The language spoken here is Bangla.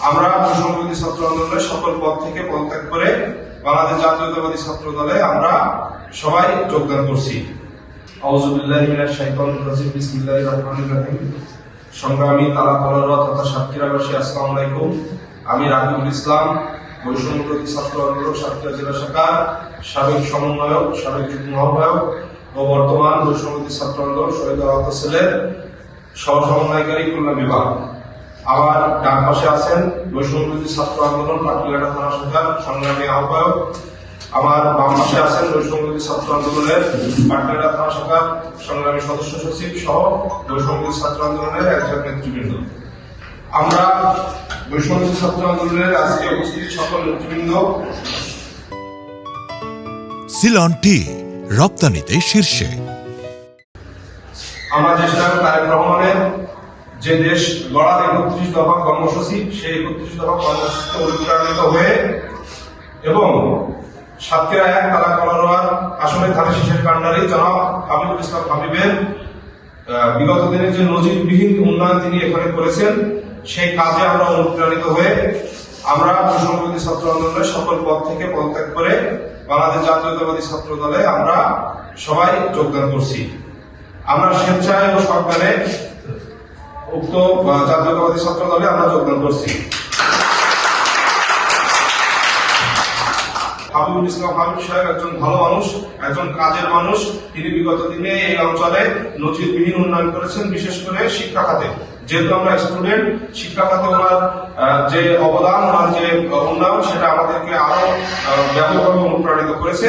আমরা বৈষম্যবিরোধী ছাত্র আন্দোলনের সকল পদ থেকে পদত্যাগ করে বাংলাদেশ জাতীয়তাবাদী ছাত্র দলে আমরা সবাই যোগদান করছি। আউযু বিল্লাহি মিনাশ শাইতানির রাজিম, বিসমিল্লাহির রহমানির রহিম। সংগ্রামী তালাকলারা তথা সাতক্ষীরাবাসী, আসসালামু আলাইকুম। আমি রাকিবুল ইসলাম, বৈষম্যবিরোধী ছাত্র আন্দোলন সাতক্ষীরা জেলা শাখার সাবেক সমন্বয়ক, সাবেক যুগ্ম আহ্বায়ক ও বর্তমান বৈষম্যবিরোধী ছাত্র আন্দোলন শহীদ আহত সেলের সহ সমন্বয়কারী খুলনা বিভাগ। আমার ডান পাশে আছেন বৈষম্যবিরোধী ছাত্র আন্দোলন পাটুরিয়াঘাটা থানা শাখার সংগ্রামী আহ্বায়ক। আমার বাম পাশে আছেন বৈষম্যবিরোধী ছাত্র আন্দোলনের পাটুরিয়াঘাটা থানা শাখার সংগ্রামী সদস্য সচিব সহ বৈষম্যবিরোধী ছাত্র আন্দোলনের একজন নেতৃবৃন্দ। আমরা বৈষম্যবিরোধী ছাত্র আন্দোলনের আজকে উপস্থিত সকল নেতৃবৃন্দ। সিলন টি রপ্তানিতে শীর্ষে। আমরা চেষ্টা করি তারেক রহমানের যে দেশ গড়ার ৩১ দফা কর্মসূচি, সেই ৩১ দফা কর্মসূচিতে অনুপ্রাণিত হয়ে এবং সাতক্ষীরা ১ তালাকলার আসনে ধানের শীষের কাণ্ডারি জনাব হাবিবুল ইসলাম হাবিবের বিগত দিনে যে নজিরবিহীন উন্নয়ন তিনি এখানে করেছেন, সেই কাজে আমরা অনুপ্রাণিত হয়ে আমরা বৈষম্যবিরোধী ছাত্র আন্দোলনের সকল পদ থেকে পদত্যাগ করে বাংলাদেশ জাতীয়তাবাদী ছাত্র দলে আমরা সবাই যোগদান করছি। আমরা স্বেচ্ছায় ও সরকারে উক্ত জাতীয়তাবাদী ছাত্র দলে আমরা যোগদান করছি। হাবিবুল ইসলাম হাবিব সাহেব একজন ভালো মানুষ, একজন কাজের মানুষ। তিনি বিগত দিনে এই অঞ্চলে নজিরবিহীন উন্নয়ন করেছেন, বিশেষ করে শিক্ষা খাতে। যেহেতু আমরা স্টুডেন্ট, শিক্ষা খাতে ওনার যে অবদান, ওনার যে উন্নয়ন, সেটা আমাদেরকে আরো ব্যাপকভাবে অনুপ্রাণিত করেছে।